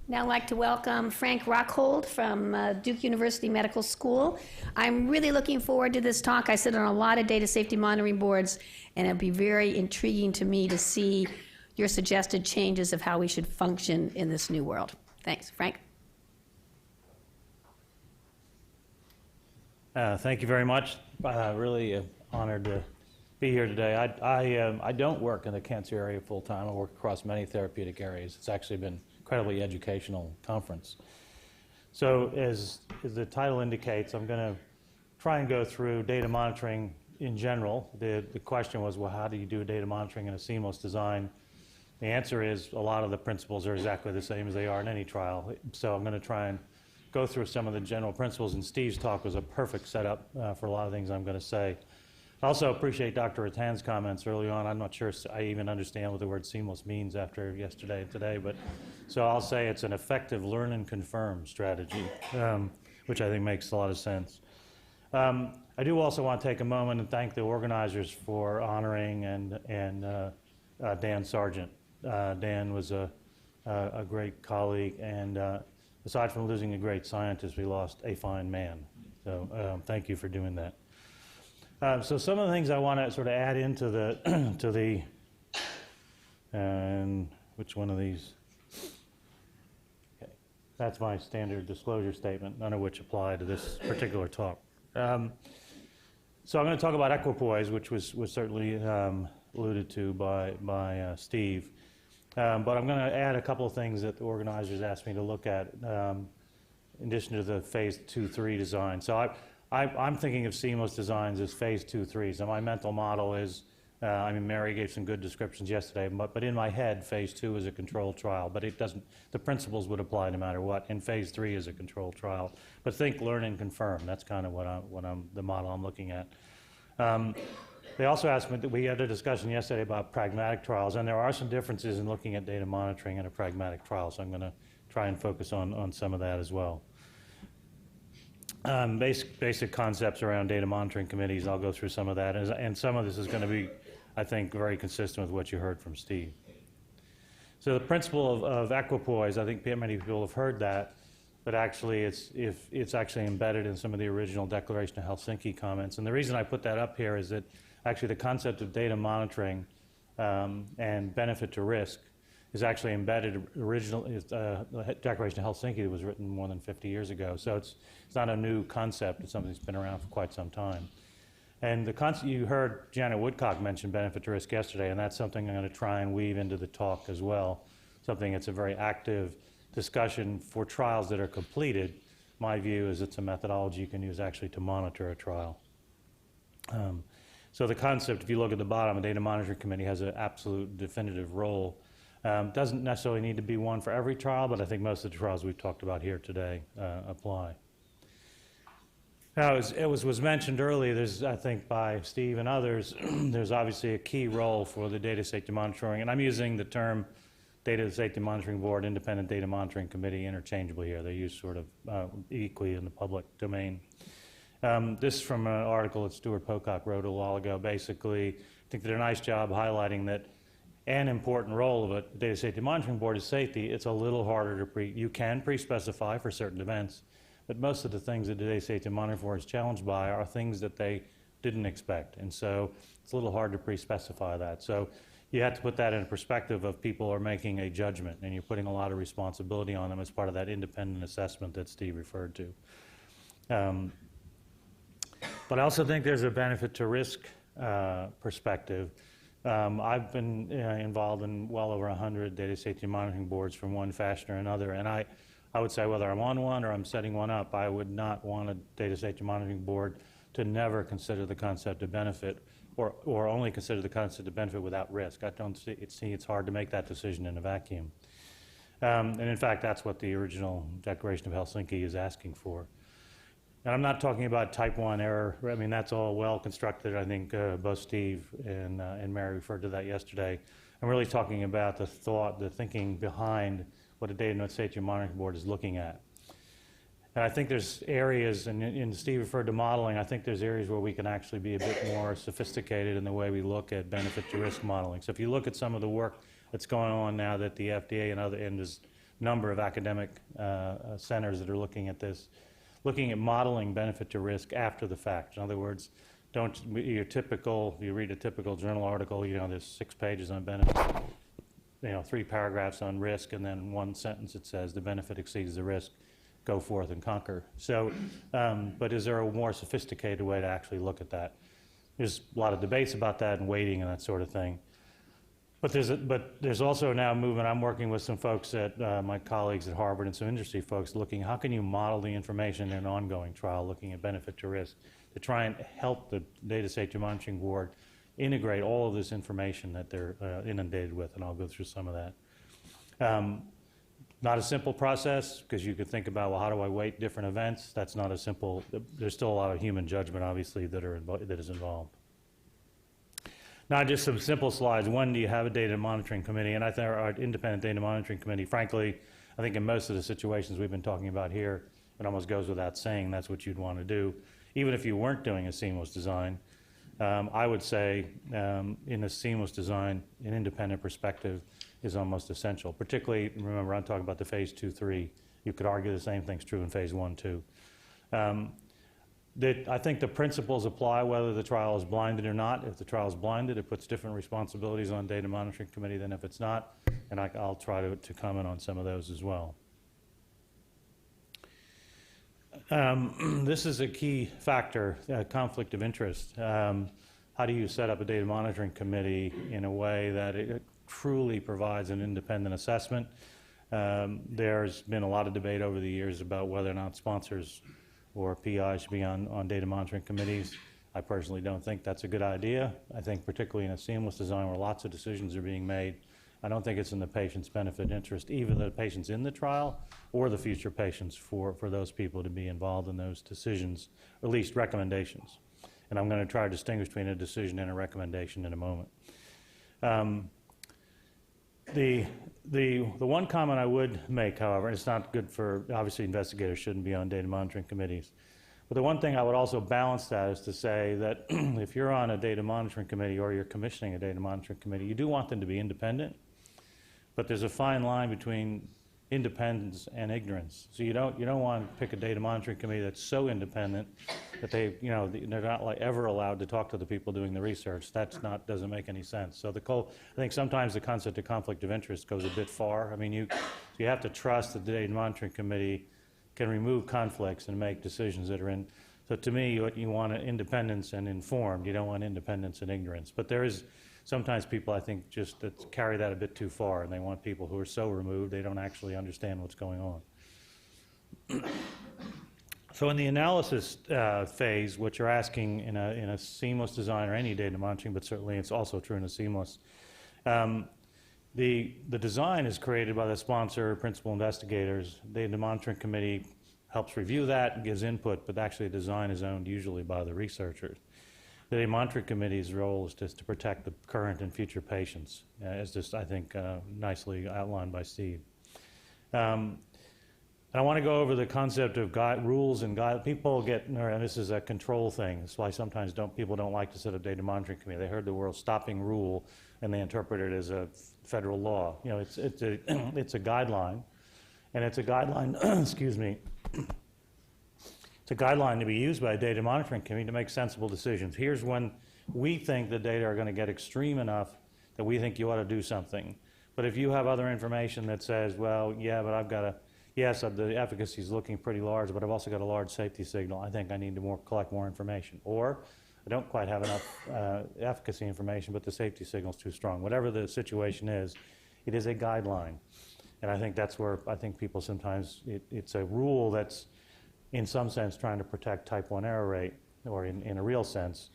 Now I'd like to welcome Frank Rockhold from Duke University Medical School. I'm really looking forward to this talk. I sit on a lot of data safety monitoring boards, and it'll be very intriguing to me to see your suggested changes of how we should function in this new world. Thanks. Frank? Thank you very much. Really honored to be here today. I don't work in the cancer area full-time. I work across many therapeutic areas. It's actually been incredibly educational conference. So as the title indicates, I'm going to try and go through data monitoring in general. The question was, well, how do you do data monitoring in a seamless design? The answer is a lot of the principles are exactly the same as they are in any trial. So I'm going to try and go through some of the general principles, and Steve's talk was a perfect setup for a lot of things I'm going to say. I also appreciate Dr. Rattan's comments early on. I'm not sure I even understand what the word seamless means after yesterday and today, but so I'll say it's an effective learn and confirm strategy, which I think makes a lot of sense. I do also want to take a moment and thank the organizers for honoring and Dan Sargent. Dan was a great colleague, and aside from losing a great scientist, we lost a fine man. So thank you for doing that. So some of the things I want to sort of add into the and which one of these? Okay, that's my standard disclosure statement, none of which apply to this particular talk. So I'm going to talk about equipoise, which was certainly alluded to by Steve. But I'm going to add a couple of things that the organizers asked me to look at in addition to the phase 2-3 design. So I'm thinking of seamless designs as phase 2-3. So my mental model is, I mean, Mary gave some good descriptions yesterday, but in my head, phase 2 is a controlled trial, but it doesn't, the principles would apply no matter what, and phase 3 is a controlled trial. But think, learn, and confirm. That's kind of the model I'm looking at. They also asked me, we had a discussion yesterday about pragmatic trials, and there are some differences in looking at data monitoring in a pragmatic trial, so I'm going to try and focus on some of that as well. Basic concepts around data monitoring committees, I'll go through some of that, and some of this is going to be, I think, very consistent with what you heard from Steve. So the principle of equipoise, I think many people have heard that, but actually it's actually embedded in some of the original Declaration of Helsinki comments. And the reason I put that up here is that actually the concept of data monitoring and benefit to risk is actually embedded originally. The Declaration of Helsinki was written more than 50 years ago, so it's not a new concept. It's something that's been around for quite some time. And the concept, you heard Janet Woodcock mention benefit to risk yesterday, and that's something I'm going to try and weave into the talk as well. Something that's a very active discussion for trials that are completed. My view is it's a methodology you can use actually to monitor a trial. So the concept, if you look at the bottom, a data monitoring committee has an absolute definitive role. Doesn't necessarily need to be one for every trial, but I think most of the trials we've talked about here today apply. Now, as it was mentioned earlier, there's, I think, by Steve and others, there's obviously a key role for the data safety monitoring, and I'm using the term Data Safety Monitoring Board, Independent Data Monitoring Committee interchangeably here. They're used sort of equally in the public domain. This is from an article that Stuart Pocock wrote a while ago. Basically, I think they did a nice job highlighting that an important role of a Data Safety Monitoring Board is safety. It's a little harder to you can pre-specify for certain events, but most of the things that the Data Safety Monitoring Board is challenged by are things that they didn't expect, and so it's a little hard to pre-specify that. So you have to put that in a perspective of people are making a judgment, and you're putting a lot of responsibility on them as part of that independent assessment that Steve referred to. But I also think there's a benefit to risk perspective. I've been involved in well over 100 data safety monitoring boards from one fashion or another, and I would say whether I'm on one or I'm setting one up, I would not want a data safety monitoring board to never consider the concept of benefit or only consider the concept of benefit without risk. I don't see it's hard to make that decision in a vacuum. And in fact, that's what the original Declaration of Helsinki is asking for. And I'm not talking about type 1 error. I mean, that's all well constructed. I think both Steve and Mary referred to that yesterday. I'm really talking about the thought, the thinking behind what a data safety monitoring board is looking at. And I think there's areas, and Steve referred to modeling, I think there's areas where we can actually be a bit more sophisticated in the way we look at benefit to risk modeling. So if you look at some of the work that's going on now that the FDA and other, and number of academic centers that are looking at this, looking at modeling benefit to risk after the fact. In other words, you read a typical journal article, there's 6 pages on benefit, 3 paragraphs on risk, and then 1 sentence that says the benefit exceeds the risk, go forth and conquer. So, but is there a more sophisticated way to actually look at that? There's a lot of debates about that and weighting and that sort of thing. But there's also now a movement. I'm working with some folks my colleagues at Harvard and some industry folks looking, how can you model the information in an ongoing trial, looking at benefit to risk, to try and help the Data Safety Monitoring Board integrate all of this information that they're inundated with, and I'll go through some of that. Not a simple process, because you could think about, well, how do I weight different events? That's not a simple, there's still a lot of human judgment, obviously, that is involved. Now, just some simple slides. One, do you have a data monitoring committee? And I think our independent data monitoring committee, frankly, I think in most of the situations we've been talking about here, it almost goes without saying that's what you'd want to do. Even if you weren't doing a seamless design, I would say in a seamless design, an independent perspective is almost essential. Particularly, remember, I'm talking about the phase 2, 3. You could argue the same thing's true in phase 1, 2. I think the principles apply whether the trial is blinded or not. If the trial is blinded, it puts different responsibilities on data monitoring committee than if it's not, and I'll try to comment on some of those as well. This is a key factor, conflict of interest. How do you set up a data monitoring committee in a way that it truly provides an independent assessment? There's been a lot of debate over the years about whether or not sponsors or PI should be on data monitoring committees. I personally don't think that's a good idea. I think particularly in a seamless design where lots of decisions are being made, I don't think it's in the patient's benefit interest, either the patients in the trial or the future patients, for those people to be involved in those decisions, or at least recommendations. And I'm going to try to distinguish between a decision and a recommendation in a moment. The one comment I would make, however, and it's not good for, obviously investigators shouldn't be on data monitoring committees, but the one thing I would also balance that is to say that if you're on a data monitoring committee or you're commissioning a data monitoring committee, you do want them to be independent, but there's a fine line between independence and ignorance. So you don't want to pick a data monitoring committee that's so independent that they're not ever allowed to talk to the people doing the research. Doesn't make any sense. So I think sometimes the concept of conflict of interest goes a bit far. I mean, you have to trust that the data monitoring committee can remove conflicts and make decisions that are in. So to me, you want independence and informed. You don't want independence and ignorance. But there is sometimes people, I think, just that carry that a bit too far, and they want people who are so removed they don't actually understand what's going on. So in the analysis phase, what you're asking in a seamless design or any data monitoring, but certainly it's also true in a seamless, the design is created by the sponsor, principal investigators. The data monitoring committee helps review that and gives input, but actually the design is owned usually by the researchers. The data monitoring committee's role is just to protect the current and future patients, as just, I think, nicely outlined by Steve. And I want to go over the concept of rules and guidelines. People get, and this is a control thing. That's why sometimes people don't like to set up data monitoring committee. They heard the word stopping rule, and they interpret it as a federal law. It's a guideline, and it's a guideline. Excuse me. It's a guideline to be used by a data monitoring committee to make sensible decisions. Here's when we think the data are going to get extreme enough that we think you ought to do something. But if you have other information that says, well, yeah, but yes, the efficacy is looking pretty large, but I've also got a large safety signal. I think I need to collect more information. Or I don't quite have enough efficacy information, but the safety signal is too strong. Whatever the situation is, it is a guideline. And I think that's where I think people sometimes, it's a rule that's in some sense trying to protect type 1 error rate, or in a real sense,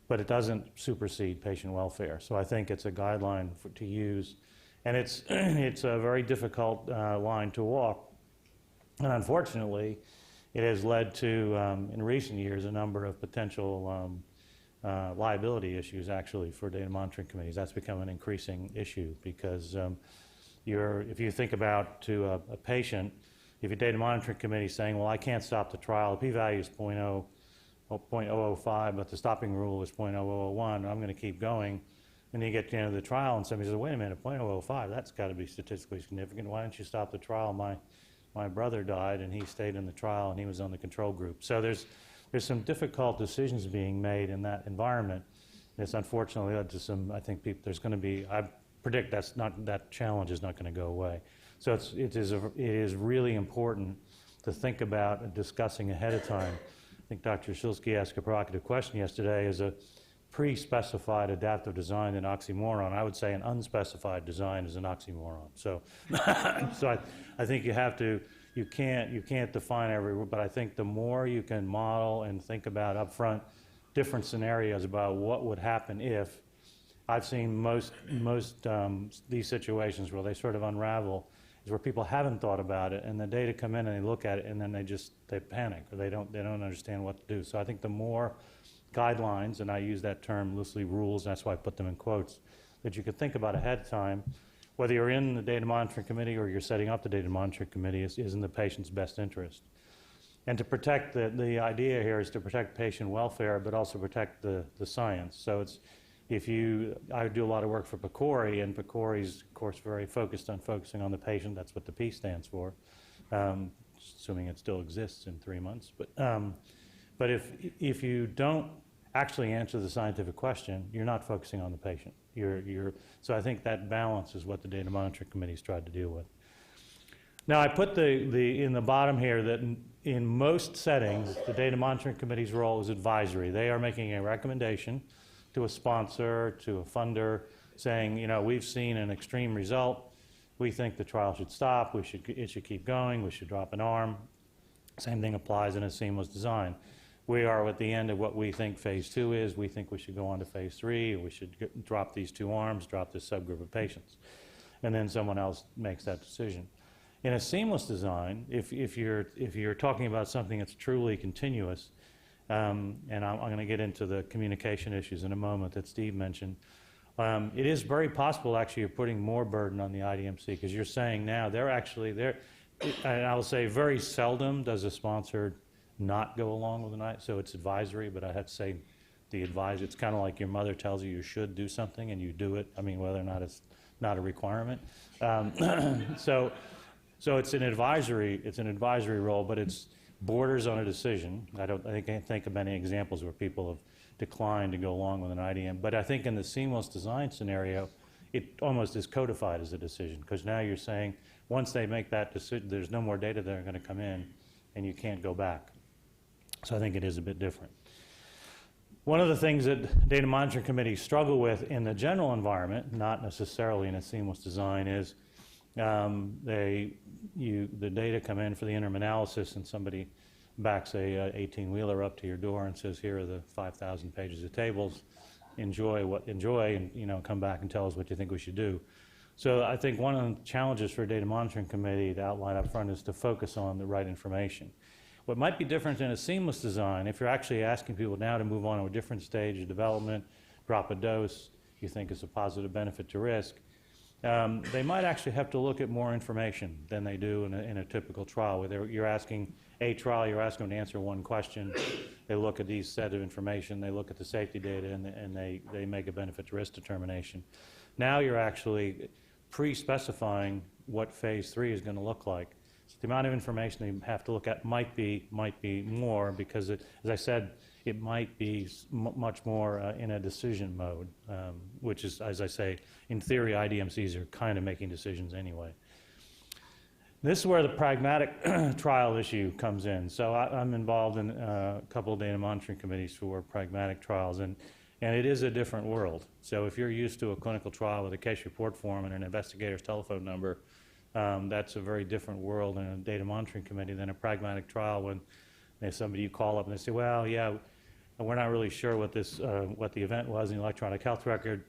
but it doesn't supersede patient welfare. So I think it's a guideline to use, and it's a very difficult line to walk. And unfortunately, it has led to, in recent years, a number of potential liability issues actually for data monitoring committees. That's become an increasing issue because if you think about to a patient, if your data monitoring committee is saying, well, I can't stop the trial, the p-value is 0.005, but the stopping rule is 0.0001, I'm going to keep going, And you get to the end of the trial and somebody says, wait a minute, .005, that's got to be statistically significant. Why don't you stop the trial? My brother died and he stayed in the trial and he was on the control group. So there's some difficult decisions being made in that environment. It's unfortunately led to some, I think there's going to be, I predict that challenge is not going to go away. So it is really important to think about and discussing ahead of time. I think Dr. Shilsky asked a provocative question yesterday. Is a pre-specified adaptive design an oxymoron? I would say an unspecified design is an oxymoron. So, I think you can't define every, but I think the more you can model and think about upfront different scenarios about what would happen if, I've seen most these situations where they sort of unravel is where people haven't thought about it and the data come in and they look at it and then they panic or they don't understand what to do. So I think the more guidelines, and I use that term loosely, rules, and that's why I put them in quotes, that you could think about ahead of time, whether you're in the data monitoring committee or you're setting up the data monitoring committee, is in the patient's best interest. And to protect, the idea here is to protect patient welfare, but also protect the science. So I do a lot of work for PCORI, and PCORI is, of course, very focusing on the patient. That's what the P stands for, assuming it still exists in 3 months. But if you don't actually answer the scientific question, you're not focusing on the patient. So I think that balance is what the data monitoring committee's tried to deal with. Now I put in the bottom here that in most settings, the data monitoring committee's role is advisory. They are making a recommendation to a sponsor, to a funder, saying, we've seen an extreme result. We think the trial should stop. It should keep going. We should drop an arm. Same thing applies in a seamless design. We are at the end of what we think phase 2 is. We think we should go on to phase 3. We should drop these 2 arms, drop this subgroup of patients. And then someone else makes that decision. In a seamless design, if you're talking about something that's truly continuous, and I'm going to get into the communication issues in a moment that Steve mentioned, it is very possible actually you're putting more burden on the IDMC because you're saying now and I will say very seldom does a sponsor not go along with the so it's advisory, but I have to say it's kind of like your mother tells you should do something and you do it. I mean, whether or not it's not a requirement. So it's an advisory role, but it's borders on a decision. I can't think of any examples where people have declined to go along with an IDM, but I think in the seamless design scenario, it almost is codified as a decision because now you're saying once they make that decision, there's no more data that are going to come in and you can't go back. So I think it is a bit different. One of the things that data monitoring committees struggle with in the general environment, not necessarily in a seamless design, is the data come in for the interim analysis and somebody backs a 18-wheeler up to your door and says, here are the 5,000 pages of tables, enjoy and come back and tell us what you think we should do. So I think one of the challenges for a data monitoring committee to outline up front is to focus on the right information. What might be different in a seamless design, if you're actually asking people now to move on to a different stage of development, drop a dose, you think is a positive benefit to risk, they might actually have to look at more information than they do in a typical trial. Where you're asking you're asking them to answer one question, they look at these set of information, they look at the safety data, and they make a benefit to risk determination. Now you're actually pre-specifying what phase 3 is going to look like. So the amount of information they have to look at might be more because, as I said, it might be much more in a decision mode, which is, as I say, in theory, IDMCs are kind of making decisions anyway. This is where the pragmatic trial issue comes in. So I'm involved in a couple of data monitoring committees for pragmatic trials, and it is a different world. So if you're used to a clinical trial with a case report form and an investigator's telephone number, that's a very different world in a data monitoring committee than a pragmatic trial when there's somebody you call up and they say, well, yeah, we're not really sure what the event was in the electronic health record.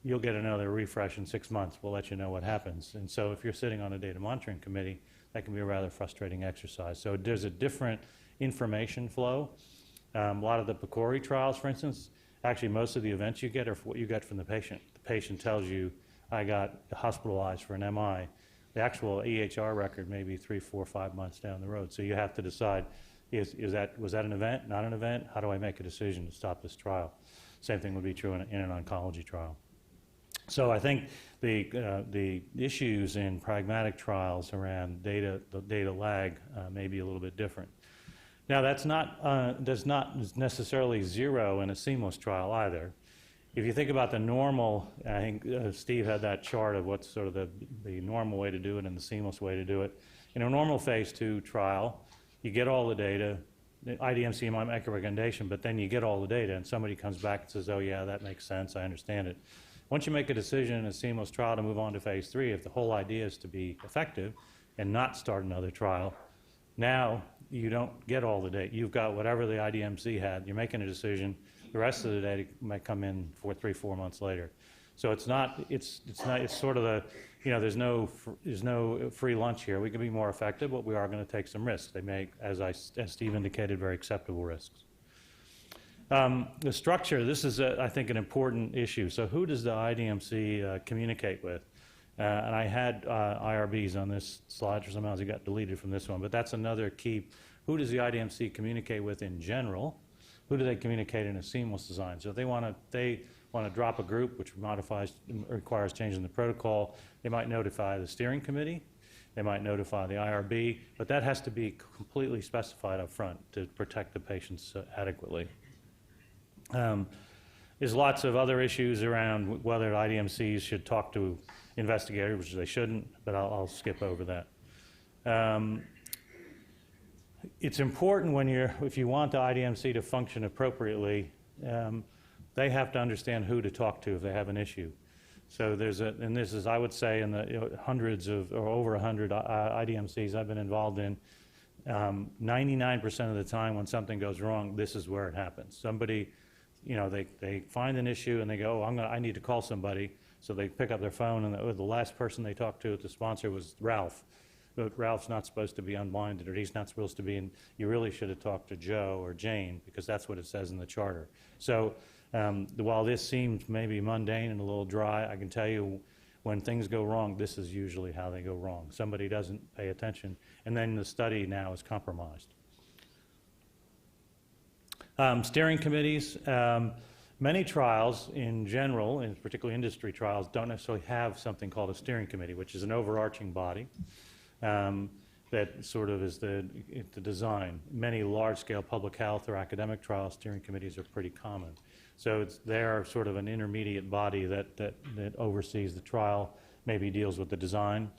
You'll get another refresh in 6 months. We'll let you know what happens. And so if you're sitting on a data monitoring committee, that can be a rather frustrating exercise. So there's a different information flow. A lot of the PCORI trials, for instance, actually most of the events you get are what you get from the patient. The patient tells you, I got hospitalized for an MI. The actual EHR record may be 3, 4, 5 months down the road. So you have to decide, was that an event, not an event? How do I make a decision to stop this trial? Same thing would be true in an oncology trial. So I think the issues in pragmatic trials around the data lag may be a little bit different. Now that's does not necessarily zero in a seamless trial either. If you think about the normal, I think Steve had that chart of what's sort of the normal way to do it and the seamless way to do it. In a normal phase 2 trial, you get all the data, the IDMC might make a recommendation, but then you get all the data and somebody comes back and says, oh yeah, that makes sense, I understand it. Once you make a decision in a seamless trial to move on to phase 3, if the whole idea is to be effective and not start another trial, now you don't get all the data. You've got whatever the IDMC had, you're making a decision, the rest of the data might come in 3-4 months later. So it's sort of the, there's no free lunch here. We can be more effective, but we are going to take some risks. They make, as Steve indicated, very acceptable risks. The structure, this is, I think, an important issue. So who does the IDMC communicate with? And I had IRBs on this slide, for somehow it got deleted from this one, but that's another key. Who does the IDMC communicate with in general? Who do they communicate in a seamless design? So if they want to drop a group, which requires changing the protocol, they might notify the steering committee, they might notify the IRB, but that has to be completely specified up front to protect the patients adequately. There's lots of other issues around whether IDMCs should talk to investigators, which they shouldn't, but I'll skip over that. It's important if you want the IDMC to function appropriately, they have to understand who to talk to if they have an issue. So and this is, I would say, in the hundreds of, or over 100 IDMCs I've been involved in, 99% of the time when something goes wrong, this is where it happens. Somebody, they find an issue and they go, oh, I need to call somebody. So they pick up their phone and the last person they talked to at the sponsor was Ralph. But Ralph's not supposed to be unblinded, or he's not supposed to be, and you really should have talked to Joe or Jane, because that's what it says in the charter. So while this seems maybe mundane and a little dry, I can tell you when things go wrong, this is usually how they go wrong. Somebody doesn't pay attention, and then the study now is compromised. Steering committees. Many trials in general, and particularly industry trials, don't necessarily have something called a steering committee, which is an overarching body. That sort of is the design. Many large-scale public health or academic trial steering committees are pretty common. So they're sort of an intermediate body that oversees the trial, maybe deals with the design.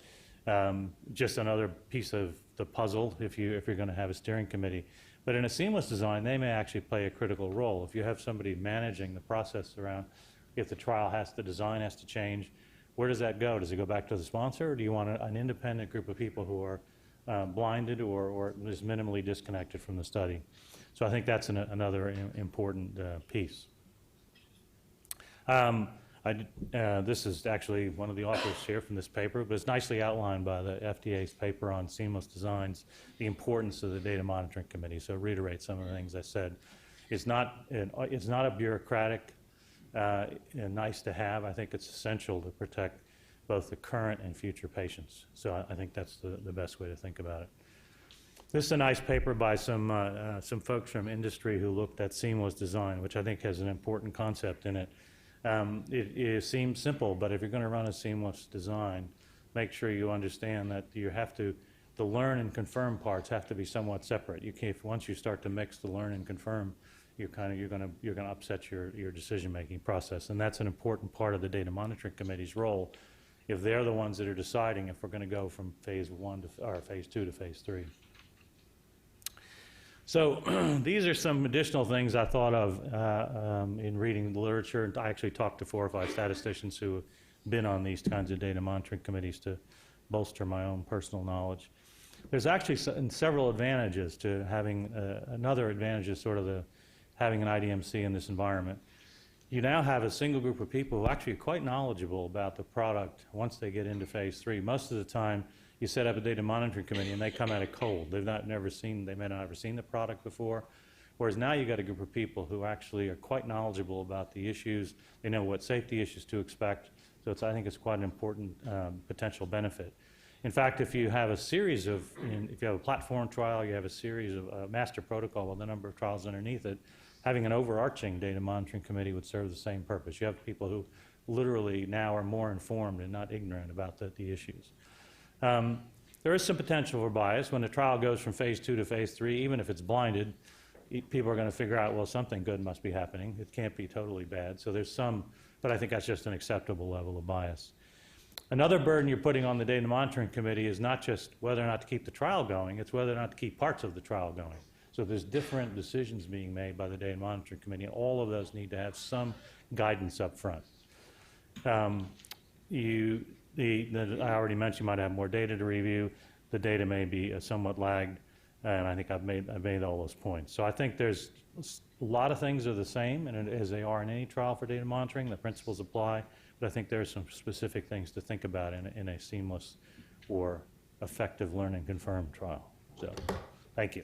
Just another piece of the puzzle if you're going to have a steering committee. But in a seamless design, they may actually play a critical role. If you have somebody managing the process around, if the design has to change, where does that go? Does it go back to the sponsor, or do you want an independent group of people who are blinded or is minimally disconnected from the study? So I think that's another important piece. This is actually one of the authors here from this paper, but it's nicely outlined by the FDA's paper on seamless designs, the importance of the data monitoring committee. So reiterate some of the things I said. It's not a bureaucratic nice to have. I think it's essential to protect both the current and future patients. So I think that's the best way to think about it. This is a nice paper by some folks from industry who looked at seamless design, which I think has an important concept in it. It seems simple, but if you're going to run a seamless design, make sure you understand that you have to, the learn and confirm parts have to be somewhat separate. You can't, once you start to mix the learn and confirm, you're going to upset your decision-making process, and that's an important part of the data monitoring committee's role. If they're the ones that are deciding if we're going to go from phase 1 to or phase 2 to phase 3. So these are some additional things I thought of in reading the literature. I actually talked to 4 or 5 statisticians who have been on these kinds of data monitoring committees to bolster my own personal knowledge. There's actually several advantages to having, another advantage is sort of having an IDMC in this environment. You now have a single group of people who actually are quite knowledgeable about the product once they get into phase 3. Most of the time, you set up a data monitoring committee and they come at it cold. They may not have ever seen the product before. Whereas now you've got a group of people who actually are quite knowledgeable about the issues. They know what safety issues to expect. So I think it's quite an important potential benefit. In fact, if you have a series of, if you have a platform trial, you have a series of master protocol with a number of trials underneath it, having an overarching data monitoring committee would serve the same purpose. You have people who literally now are more informed and not ignorant about the issues. There is some potential for bias. When the trial goes from phase 2 to phase 3, even if it's blinded, people are going to figure out, well, something good must be happening. It can't be totally bad. So there's some, but I think that's just an acceptable level of bias. Another burden you're putting on the Data Monitoring Committee is not just whether or not to keep the trial going, it's whether or not to keep parts of the trial going. So there's different decisions being made by the Data Monitoring Committee, and all of those need to have some guidance up front. I already mentioned you might have more data to review. The data may be somewhat lagged, and I think I've made all those points. So I think there's a lot of things are the same as they are in any trial for data monitoring. The principles apply, but I think there are some specific things to think about in a seamless or effective learn and confirm trial. So, thank you.